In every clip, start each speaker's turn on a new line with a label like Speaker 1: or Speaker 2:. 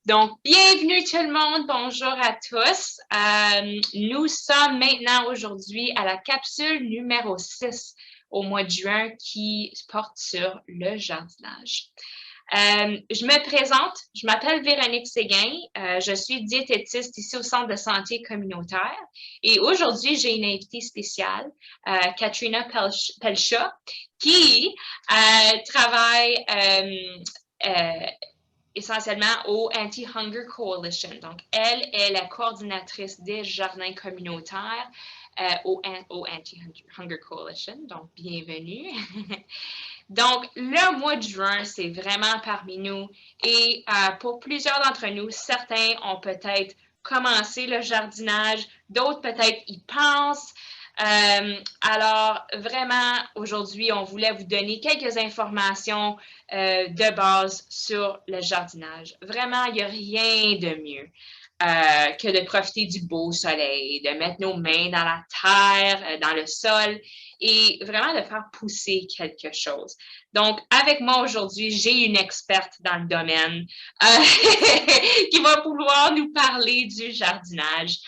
Speaker 1: Donc, bienvenue tout le monde, bonjour à tous. Nous sommes maintenant aujourd'hui à la capsule numéro 6 au mois de juin qui porte sur le jardinage. Je me présente, je m'appelle Véronique Séguin, je suis diététiste ici au Centre de santé communautaire et aujourd'hui, j'ai une invitée spéciale, Katrina Pelcha, qui travaille essentiellement au Anti-Hunger Coalition. Donc, elle est la coordinatrice des jardins communautaires au Anti-Hunger Coalition. Donc, bienvenue. Donc, le mois de juin, c'est vraiment parmi nous. Et pour plusieurs d'entre nous, certains ont peut-être commencé le jardinage, d'autres peut-être y pensent. Alors, vraiment, aujourd'hui, on voulait vous donner quelques informations de base sur le jardinage. Vraiment, il n'y a rien de mieux que de profiter du beau soleil, de mettre nos mains dans la terre, dans le sol et vraiment de faire pousser quelque chose. Donc, avec moi aujourd'hui, j'ai une experte dans le domaine qui va pouvoir nous parler du jardinage.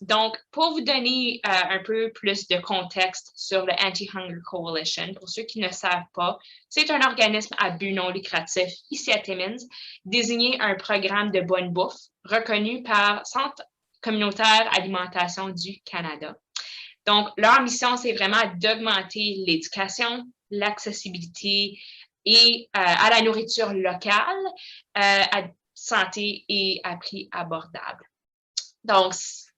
Speaker 1: Donc, pour vous donner un peu plus de contexte sur le Anti-Hunger Coalition, pour ceux qui ne savent pas, c'est un organisme à but non lucratif ici à Timmins, désigné un programme de bonne bouffe reconnu par Centre communautaire alimentation du Canada. Donc, leur mission, c'est vraiment d'augmenter l'éducation, l'accessibilité et à la nourriture locale, à santé et à prix abordable. Donc,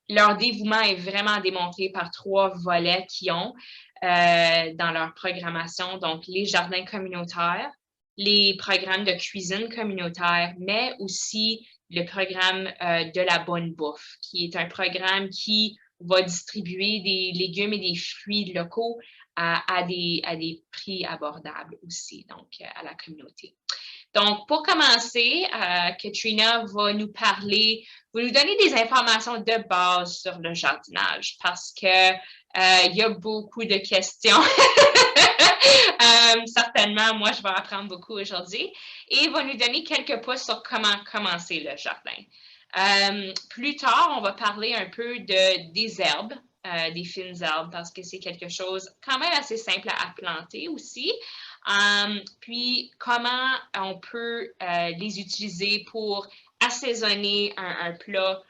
Speaker 1: leur dévouement est vraiment démontré par 3 volets qu'ils ont dans leur programmation. Donc, les jardins communautaires, les programmes de cuisine communautaire, mais aussi le programme de la bonne bouffe, qui est un programme qui va distribuer des légumes et des fruits locaux à des prix abordables aussi, donc à la communauté. Donc, pour commencer, Katrina va nous parler, va nous donner des informations de base sur le jardinage parce que il y a beaucoup de questions. Certainement, moi, je vais apprendre beaucoup aujourd'hui et va nous donner quelques pouces sur comment commencer le jardin. Plus tard, on va parler un peu des herbes, des fines herbes, parce que c'est quelque chose quand même assez simple à planter aussi. Puis, comment on peut les utiliser pour assaisonner un plat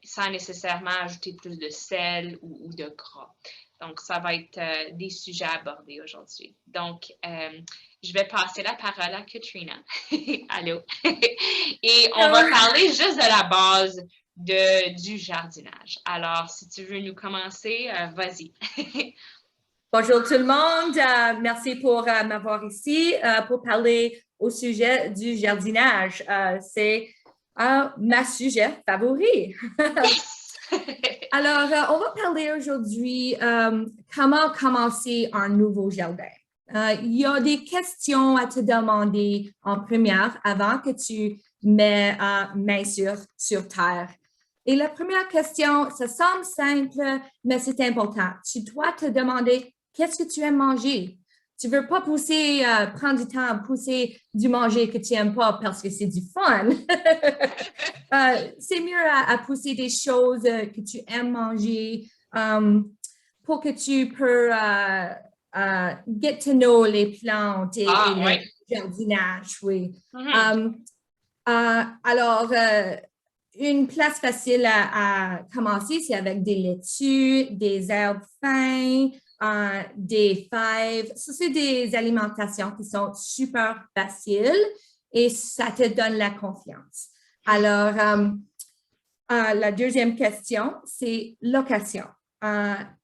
Speaker 1: sans nécessairement ajouter plus de sel ou de gras. Donc, ça va être des sujets abordés aujourd'hui. Donc, je vais passer la parole à Katrina. Allô? Et on va parler juste de la base du jardinage. Alors, si tu veux nous commencer, vas-y.
Speaker 2: Bonjour tout le monde, merci pour m'avoir ici pour parler au sujet du jardinage. C'est ma sujet favori. Alors, on va parler aujourd'hui comment commencer un nouveau jardin. Il y a des questions à te demander en première avant que tu mets main sur terre. Et la première question, ça semble simple, mais c'est important. Tu dois te demander qu'est-ce que tu aimes manger? Tu ne veux pas prendre du temps à pousser du manger que tu n'aimes pas parce que c'est du fun. C'est mieux à pousser des choses que tu aimes manger pour que tu peux get to know les plantes et le jardinage. Oui. Alors, une place facile à commencer, c'est avec des laitues, des herbes fines, des fèves. Ça, c'est des alimentations qui sont super faciles et ça te donne la confiance. Alors, la deuxième question, c'est location.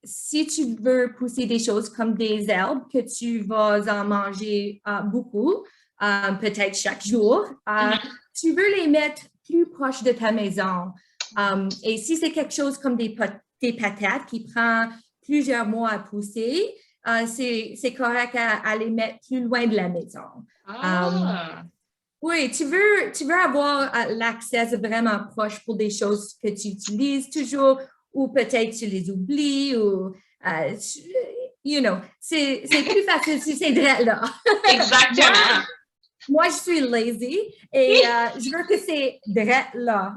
Speaker 2: Si tu veux pousser des choses comme des herbes que tu vas en manger beaucoup, peut-être chaque jour, tu veux les mettre plus proche de ta maison. Et si c'est quelque chose comme des patates qui prend plusieurs mois à pousser, c'est correct à les mettre plus loin de la maison. Oui, tu veux avoir l'accès vraiment proche pour des choses que tu utilises toujours ou peut-être tu les oublies ou, c'est plus facile si c'est là.
Speaker 1: Exactement.
Speaker 2: Moi, je suis lazy et je veux que c'est direct là.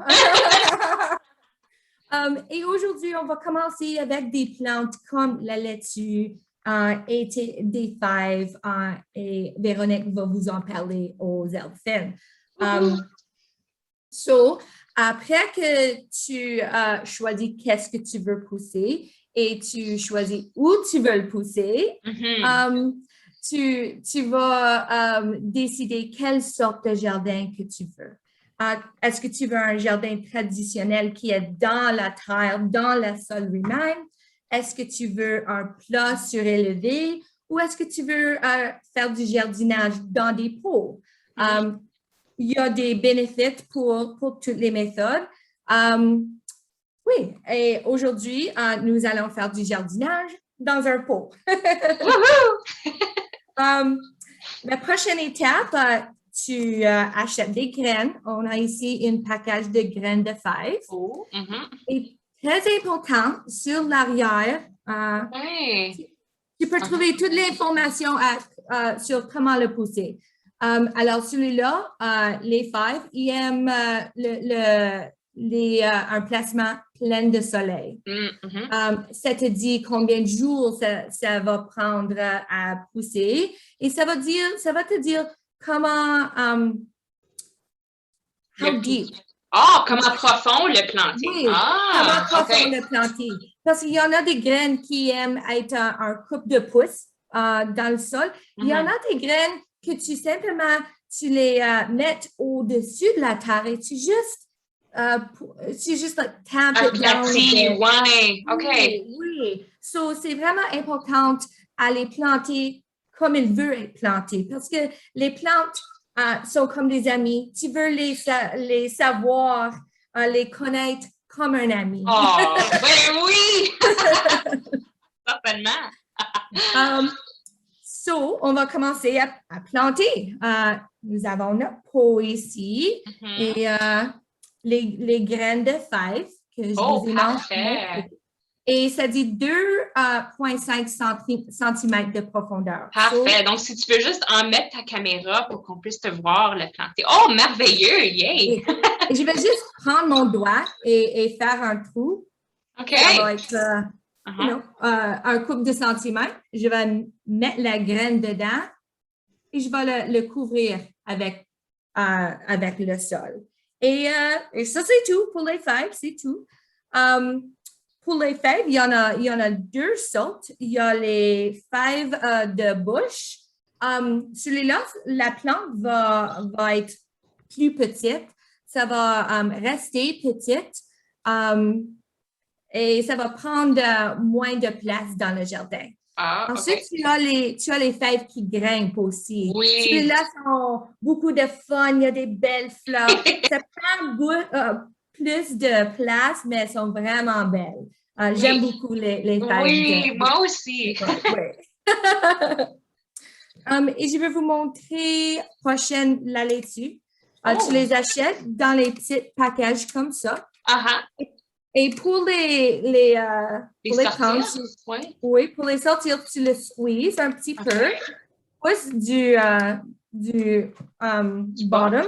Speaker 2: Et aujourd'hui, on va commencer avec des plantes comme la laitue et des fèves. Et Véronique va vous en parler aux herbes fines. Après que tu choisis qu'est-ce que tu veux pousser et tu choisis où tu veux le pousser, tu vas décider quelle sorte de jardin que tu veux. Est-ce que tu veux un jardin traditionnel qui est dans la terre, dans le sol lui-même? Est-ce que tu veux un plat surélevé ou est-ce que tu veux faire du jardinage dans des pots? Il y a des bénéfices pour toutes les méthodes. Oui, et aujourd'hui, nous allons faire du jardinage dans un pot. La prochaine étape, tu achètes des graines. On a ici un package de graines de fèves. Et très important, sur l'arrière, tu peux trouver toute l'information sur comment le pousser. Alors, celui-là, les fèves, ils aiment un placement plein de soleil. Ça te dit combien de jours ça va prendre à pousser et ça va te dire comment how deep.
Speaker 1: Comment profond le planter.
Speaker 2: Oui, comment profond le planter. Parce qu'il y en a des graines qui aiment être un coupe de pouce dans le sol. Il y en a des graines que tu les mets au-dessus de la terre et tu juste tamp it down.
Speaker 1: OK.
Speaker 2: Oui. So, c'est vraiment important à les planter comme ils veulent être plantés parce que les plantes sont comme des amis. Tu veux les savoir, les connaître comme un ami.
Speaker 1: Oh, ben oui! Certainement.
Speaker 2: On va commencer à planter. Nous avons notre pot ici et les graines de fèves que je vous ai mentionnées. Et ça dit 2,5 cm de profondeur.
Speaker 1: Parfait. Donc, si tu peux juste en mettre ta caméra pour qu'on puisse te voir le planter. Oh, merveilleux! Yay!
Speaker 2: Je vais juste prendre mon doigt et faire un trou.
Speaker 1: OK.
Speaker 2: Ça va être un couple de centimètres. Je vais mettre la graine dedans et je vais le couvrir avec le sol. Et ça, c'est tout pour les fèves, c'est tout. Pour les fèves, il y en a deux sortes. Il y a les fèves de bush. Celui-là, la plante va être plus petite. Ça va rester petite et ça va prendre moins de place dans le jardin. Ensuite, tu as les fèves qui grimpent aussi.
Speaker 1: Oui.
Speaker 2: Celui-là ont beaucoup de fun, il y a des belles fleurs. Ça prend plus de place, mais elles sont vraiment belles. J'aime beaucoup les fèves.
Speaker 1: Oui, moi aussi.
Speaker 2: Et je vais vous montrer prochaine la laitue. Tu les achètes dans les petits packages comme ça. Et pour les prendre, oui, pour les sortir, tu le squeezes un petit peu. Pousse du bottom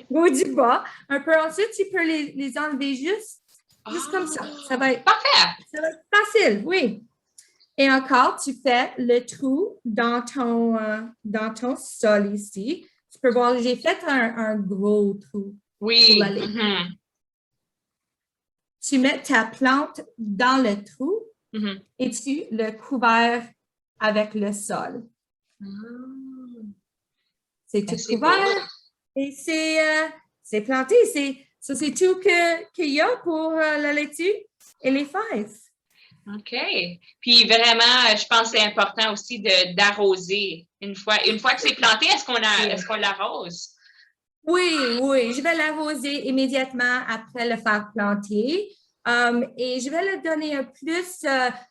Speaker 2: ou du bas. Un peu ensuite, tu peux les enlever juste comme ça. Ça va être
Speaker 1: parfait.
Speaker 2: Ça va être facile, oui. Et encore, tu fais le trou dans ton sol ici. Tu peux voir, j'ai fait un gros trou.
Speaker 1: Oui.
Speaker 2: Pour la laitue. Tu mets ta plante dans le trou et tu le couvres avec le sol. C'est tout couvert et c'est planté. Ça, c'est tout qu'il y a pour la laitue et les fèves.
Speaker 1: OK. Puis vraiment, je pense que c'est important aussi d'arroser. Une fois que c'est planté, est-ce qu'on l'arrose?
Speaker 2: Oui, je vais l'arroser immédiatement après le faire planter. Et je vais le donner un plus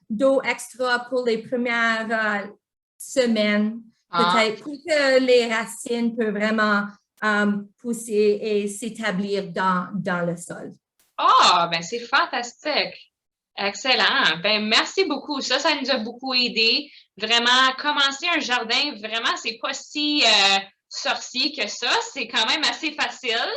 Speaker 2: d'eau extra pour les premières semaines, peut-être, pour que les racines peuvent vraiment pousser et s'établir dans le sol.
Speaker 1: Ben c'est fantastique. Excellent. Ben merci beaucoup. Ça nous a beaucoup aidé. Vraiment, commencer un jardin, vraiment, c'est pas si sorcier que ça. C'est quand même assez facile.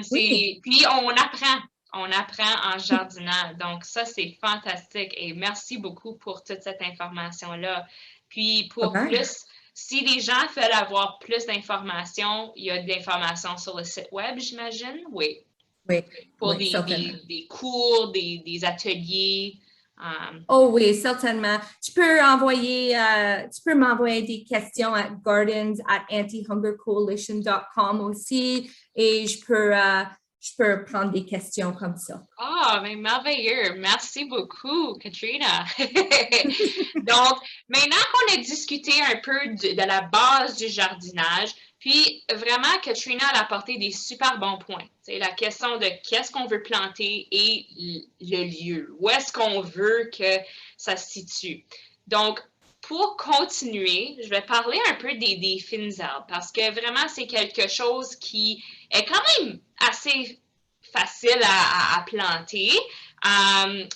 Speaker 2: Oui.
Speaker 1: Puis, on apprend. On apprend en jardinant. Donc, ça, c'est fantastique. Et merci beaucoup pour toute cette information-là. Puis, pour
Speaker 2: Problème.
Speaker 1: plus, si les gens veulent avoir plus d'informations, il y a de l'information sur le site web, j'imagine? Oui.
Speaker 2: Oui,
Speaker 1: Pour
Speaker 2: oui, certainement.
Speaker 1: des cours, des ateliers.
Speaker 2: Oh oui, certainement. Tu peux m'envoyer des questions à gardens@antihungercoalition.com aussi et je peux prendre des questions comme ça.
Speaker 1: Ah, mais merveilleux. Merci beaucoup, Katrina. Donc, maintenant qu'on a discuté un peu de la base du jardinage, puis vraiment, Katrina a apporté des super bons points. C'est la question de qu'est-ce qu'on veut planter et le lieu. Où est-ce qu'on veut que ça se situe. Donc, pour continuer, je vais parler un peu des fines herbes parce que vraiment, c'est quelque chose qui est quand même assez facile à planter.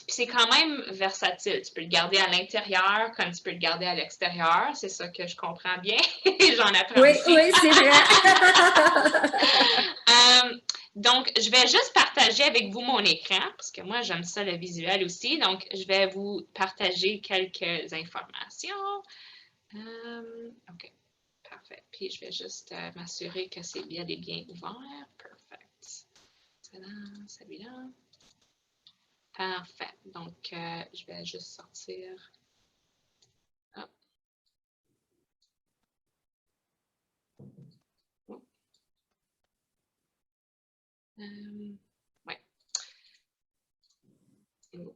Speaker 1: C'est quand même versatile. Tu peux le garder à l'intérieur comme tu peux le garder à l'extérieur. C'est ça que je comprends bien. J'en apprends
Speaker 2: Oui,
Speaker 1: aussi.
Speaker 2: oui, c'est vrai.
Speaker 1: Donc, je vais juste partager avec vous mon écran parce que moi, j'aime ça le visuel aussi. Donc, je vais vous partager quelques informations. OK, parfait. Puis, je vais juste m'assurer que c'est bien ouvert. Perfect. Celui-là. Parfait. Donc, je vais juste sortir. Hop. Oh. Ouais. Oh.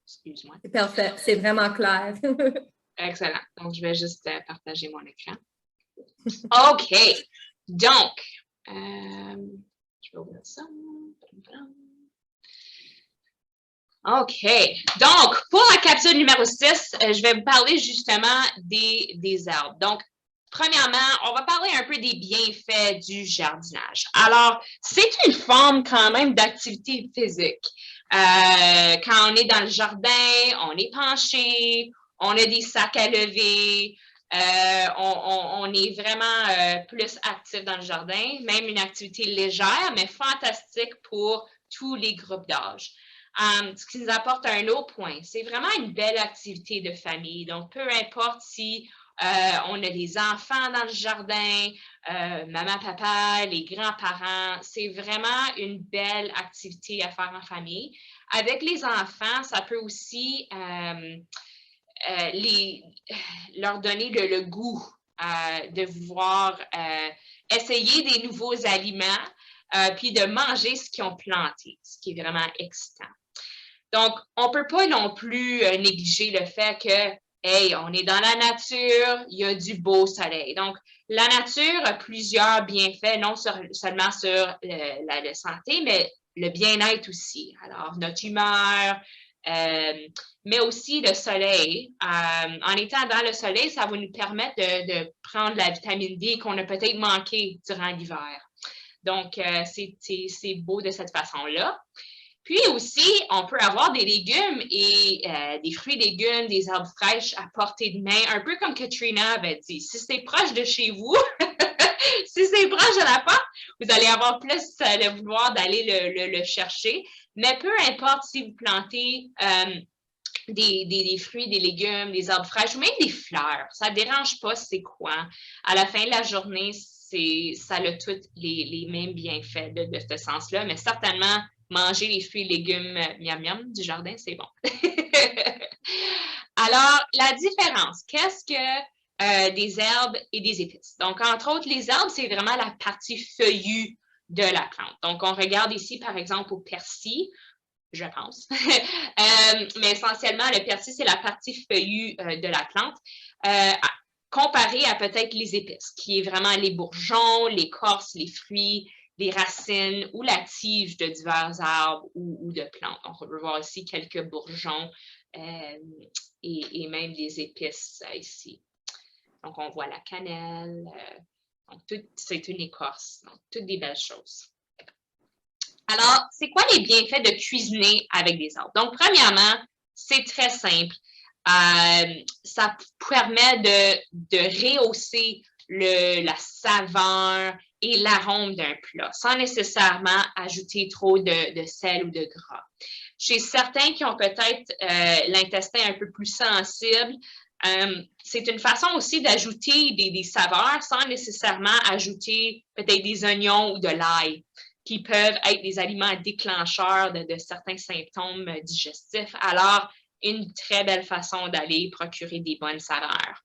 Speaker 1: Excuse-moi.
Speaker 2: C'est parfait, c'est vraiment clair.
Speaker 1: Excellent. Donc, je vais juste partager mon écran. OK. Donc, je vais ouvrir ça. OK. Donc, pour la capsule numéro 6, je vais vous parler justement des herbes. Donc, premièrement, on va parler un peu des bienfaits du jardinage. Alors, c'est une forme quand même d'activité physique. Quand on est dans le jardin, on est penché, on a des sacs à lever, on est vraiment plus actif dans le jardin, même une activité légère, mais fantastique pour tous les groupes d'âge. Ce qui nous apporte un autre point, c'est vraiment une belle activité de famille. Donc, peu importe si on a des enfants dans le jardin, maman, papa, les grands-parents, c'est vraiment une belle activité à faire en famille. Avec les enfants, ça peut aussi leur donner le goût de vouloir essayer des nouveaux aliments, puis de manger ce qu'ils ont planté, ce qui est vraiment excitant. Donc, on ne peut pas non plus négliger le fait que, hey, on est dans la nature, il y a du beau soleil. Donc, la nature a plusieurs bienfaits, non seulement sur la santé, mais le bien-être aussi. Alors, notre humeur, mais aussi le soleil. En étant dans le soleil, ça va nous permettre de prendre la vitamine D qu'on a peut-être manqué durant l'hiver. Donc, c'est beau de cette façon-là. Puis aussi, on peut avoir des légumes et des fruits et légumes, des herbes fraîches à portée de main, un peu comme Katrina avait dit. Si c'est proche de chez vous, si c'est proche de la porte, vous allez avoir plus le vouloir d'aller le chercher. Mais peu importe si vous plantez des fruits, des légumes, des herbes fraîches ou même des fleurs, ça ne dérange pas c'est quoi. À la fin de la journée, ça a tous les mêmes bienfaits de ce sens-là, mais certainement, manger les fruits et légumes miam miam du jardin, c'est bon. Alors, la différence, qu'est-ce que des herbes et des épices? Donc, entre autres, les herbes, c'est vraiment la partie feuillue de la plante. Donc, on regarde ici, par exemple, au persil, je pense. Mais essentiellement, le persil, c'est la partie feuillue de la plante. Comparé à peut-être les épices, qui est vraiment les bourgeons, l'écorce, les fruits, les racines ou la tige de divers arbres ou de plantes. Donc, on peut voir ici quelques bourgeons et même des épices ici. Donc, on voit la cannelle. Donc, c'est une écorce. Donc, toutes des belles choses. Alors, c'est quoi les bienfaits de cuisiner avec des herbes? Donc, premièrement, c'est très simple. Ça permet de rehausser la saveur et l'arôme d'un plat, sans nécessairement ajouter trop de sel ou de gras. Chez certains qui ont peut-être l'intestin un peu plus sensible, c'est une façon aussi d'ajouter des saveurs sans nécessairement ajouter peut-être des oignons ou de l'ail, qui peuvent être des aliments déclencheurs de certains symptômes digestifs. Alors, une très belle façon d'aller procurer des bonnes saveurs.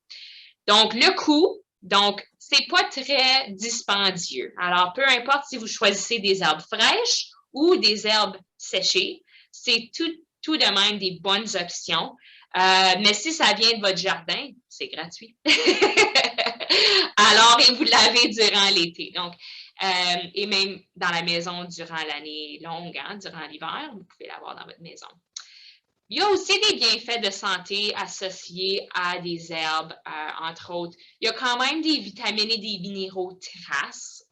Speaker 1: Donc, le coût, donc, c'est pas très dispendieux. Alors, peu importe si vous choisissez des herbes fraîches ou des herbes séchées, c'est tout de même des bonnes options. Mais si ça vient de votre jardin, c'est gratuit. Alors, et vous l'avez durant l'été. Donc, et même dans la maison durant l'année longue, hein, durant l'hiver, vous pouvez l'avoir dans votre maison. Il y a aussi des bienfaits de santé associés à des herbes, entre autres. Il y a quand même des vitamines et des minéraux traces.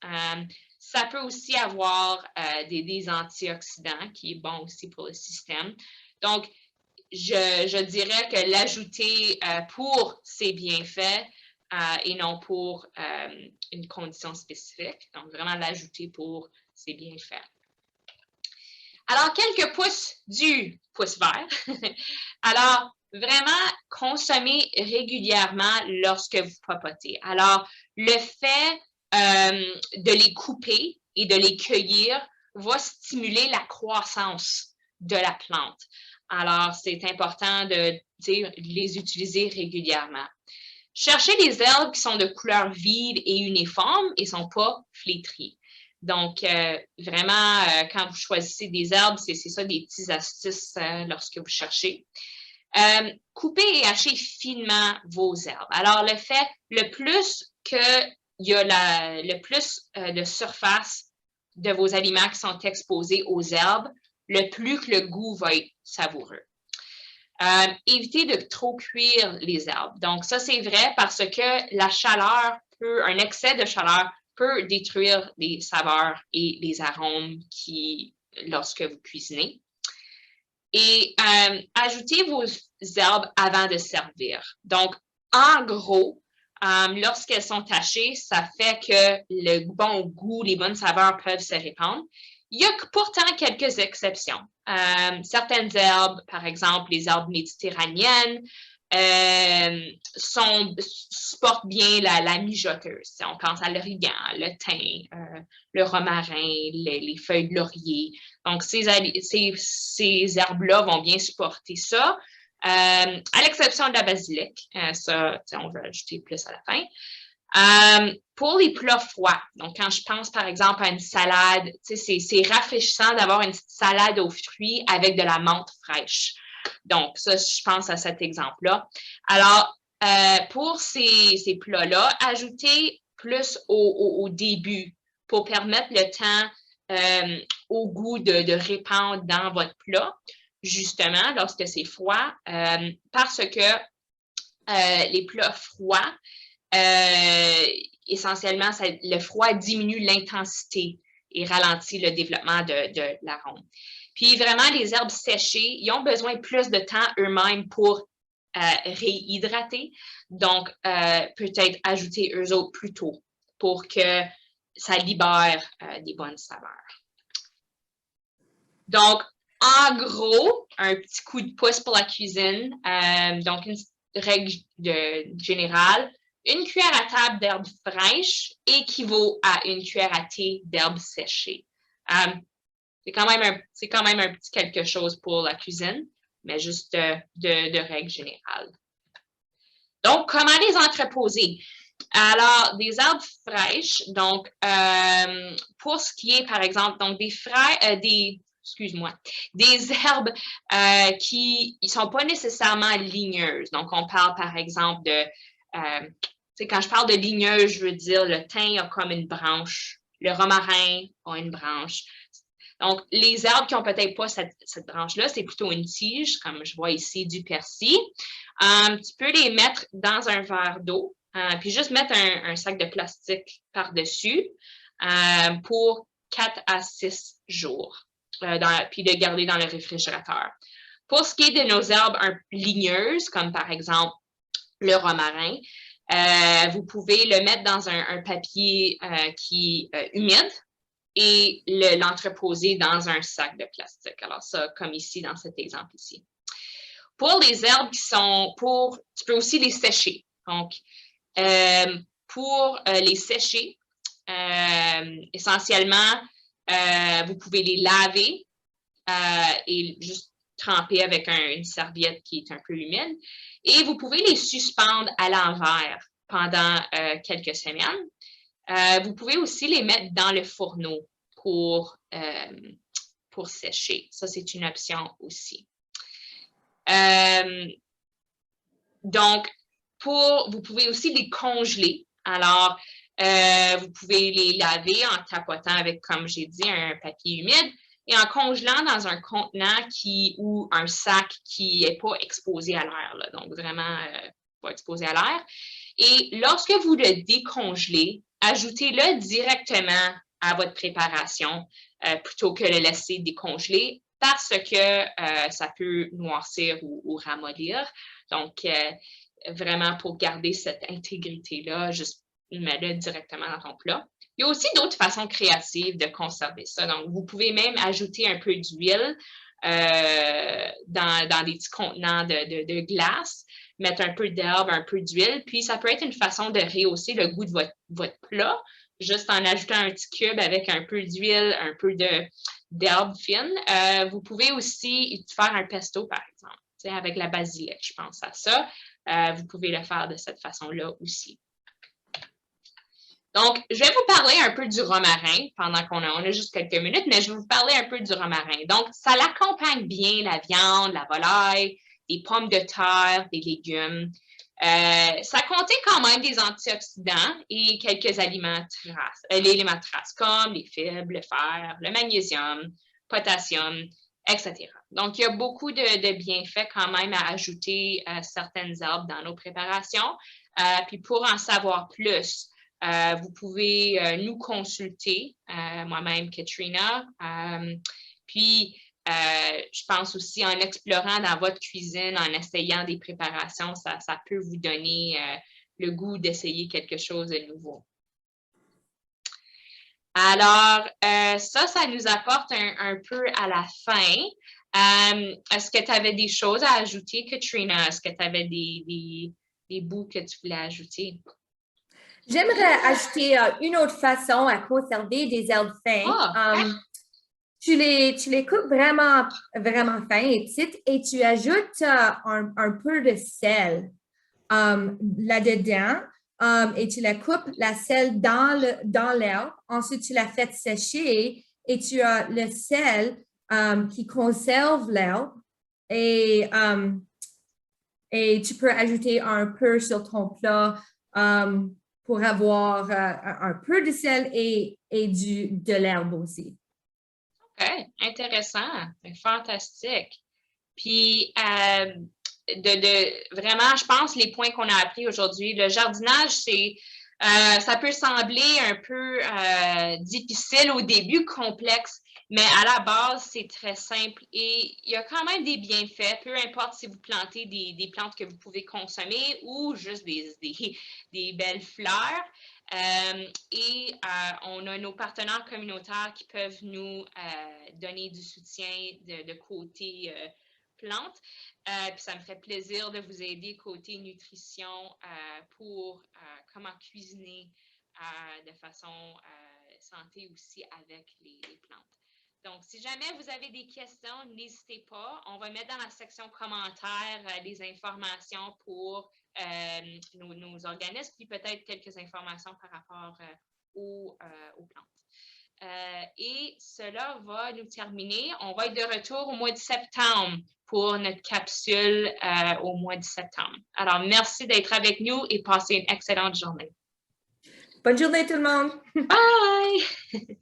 Speaker 1: Ça peut aussi avoir des antioxydants, qui est bon aussi pour le système. Donc, je dirais que l'ajouter pour ses bienfaits et non pour une condition spécifique. Donc, vraiment l'ajouter pour ses bienfaits. Alors, quelques pouces du pouce vert. Alors, vraiment, consommer régulièrement lorsque vous papotez. Alors, le fait de les couper et de les cueillir va stimuler la croissance de la plante. Alors, c'est important de les utiliser régulièrement. Cherchez des herbes qui sont de couleur vive et uniforme et ne sont pas flétries. Donc, vraiment, quand vous choisissez des herbes, c'est ça des petites astuces lorsque vous cherchez. Coupez et hachez finement vos herbes. Alors, le plus qu'il y a le plus de surface de vos aliments qui sont exposés aux herbes, le plus que le goût va être savoureux. Évitez de trop cuire les herbes. Donc, ça, c'est vrai parce que la chaleur un excès de chaleur peut détruire les saveurs et les arômes lorsque vous cuisinez. Et ajoutez vos herbes avant de servir. Donc, en gros, lorsqu'elles sont tachées, ça fait que le bon goût, les bonnes saveurs peuvent se répandre. Il y a pourtant quelques exceptions. Certaines herbes, par exemple les herbes méditerranéennes, supportent bien la mijoteuse. Si on pense à l'origan, le thym, le romarin, les feuilles de laurier. Donc, ces herbes-là vont bien supporter ça. À l'exception de la basilic, ça, on va ajouter plus à la fin. Pour les plats froids, donc quand je pense par exemple à une salade, c'est rafraîchissant d'avoir une salade aux fruits avec de la menthe fraîche. Donc, ça, je pense à cet exemple-là. Alors, pour ces plats-là, ajoutez plus au début pour permettre le temps au goût de répandre dans votre plat, justement, lorsque c'est froid, parce que les plats froids, essentiellement, le froid diminue l'intensité et ralentit le développement de l'arôme. Puis vraiment, les herbes séchées, ils ont besoin de plus de temps eux-mêmes pour réhydrater. Donc, peut-être ajouter eux autres plus tôt pour que ça libère des bonnes saveurs. Donc, en gros, un petit coup de pouce pour la cuisine. Donc, une règle générale, une cuillère à table d'herbes fraîches équivaut à une cuillère à thé d'herbes séchées. C'est quand même un petit quelque chose pour la cuisine, mais juste de règle générale. Donc, comment les entreposer? Alors, des herbes fraîches, donc, pour ce qui est, par exemple, donc des herbes qui ne sont pas nécessairement ligneuses. Donc, on parle, par exemple, quand je parle de ligneuse, je veux dire le thym a comme une branche, le romarin a une branche. Donc, les herbes qui n'ont peut-être pas cette branche-là, c'est plutôt une tige, comme je vois ici du persil. Tu peux les mettre dans un verre d'eau, puis juste mettre un sac de plastique par-dessus pour 4 à 6 jours, puis de garder dans le réfrigérateur. Pour ce qui est de nos herbes ligneuses, comme par exemple le romarin, vous pouvez le mettre dans un papier qui est humide et l'entreposer dans un sac de plastique. Alors ça, comme ici, dans cet exemple ici. Pour les herbes qui sont tu peux aussi les sécher. Donc, pour les sécher, essentiellement, vous pouvez les laver et juste tremper avec une serviette qui est un peu humide. Et vous pouvez les suspendre à l'envers pendant quelques semaines. Vous pouvez aussi les mettre dans le fourneau pour sécher. Ça, c'est une option aussi. Donc, vous pouvez aussi les congeler. Alors, vous pouvez les laver en tapotant avec, comme j'ai dit, un papier humide et en congelant dans un contenant ou un sac qui n'est pas exposé à l'air. Donc, vraiment pas exposé à l'air. Et lorsque vous le décongelez, ajoutez-le directement à votre préparation plutôt que le laisser décongeler parce que ça peut noircir ou ramollir. Donc, vraiment pour garder cette intégrité-là, juste mets-le directement dans ton plat. Il y a aussi d'autres façons créatives de conserver ça. Donc, vous pouvez même ajouter un peu d'huile dans des petits contenants de glace, mettre un peu d'herbe, un peu d'huile, puis ça peut être une façon de rehausser le goût de votre plat, juste en ajoutant un petit cube avec un peu d'huile, un peu d'herbe fine. Vous pouvez aussi faire un pesto, par exemple, avec la basilic, je pense à ça. Vous pouvez le faire de cette façon-là aussi. Donc, je vais vous parler un peu du romarin pendant qu'on a juste quelques minutes, mais je vais vous parler un peu du romarin. Donc, ça l'accompagne bien la viande, la volaille, des pommes de terre, des légumes. Ça contient quand même des antioxydants et quelques éléments traces comme les fibres, le fer, le magnésium, potassium, etc. Donc, il y a beaucoup de bienfaits quand même à ajouter certaines herbes dans nos préparations. Puis pour en savoir plus, vous pouvez nous consulter, moi-même, Katrina. Puis, je pense aussi en explorant dans votre cuisine, en essayant des préparations, ça peut vous donner le goût d'essayer quelque chose de nouveau. Alors, ça nous apporte un peu à la fin. Est-ce que tu avais des choses à ajouter, Katrina? Est-ce que tu avais des bouts que tu voulais ajouter?
Speaker 2: J'aimerais ajouter une autre façon à conserver des herbes fines. Tu les coupes vraiment, vraiment fins et petites et tu ajoutes un peu de sel là-dedans et tu la coupes, la sel dans l'herbe. Ensuite, tu la fais sécher et tu as le sel qui conserve l'herbe et tu peux ajouter un peu sur ton plat pour avoir un peu de sel et de l'herbe aussi.
Speaker 1: OK, intéressant, fantastique. Puis, vraiment, je pense, les points qu'on a appris aujourd'hui, le jardinage, ça peut sembler un peu difficile au début, complexe, mais à la base, c'est très simple et il y a quand même des bienfaits, peu importe si vous plantez des plantes que vous pouvez consommer ou juste des belles fleurs. On a nos partenaires communautaires qui peuvent nous donner du soutien de côté plantes. Puis ça me ferait plaisir de vous aider côté nutrition pour comment cuisiner de façon santé aussi avec les plantes. Donc, si jamais vous avez des questions, n'hésitez pas. On va mettre dans la section commentaires des informations pour nos organismes, puis peut-être quelques informations par rapport aux plantes. Et cela va nous terminer. On va être de retour au mois de septembre pour notre capsule au mois de septembre. Alors, merci d'être avec nous et passez une excellente journée.
Speaker 2: Bonne journée tout le monde!
Speaker 1: Bye!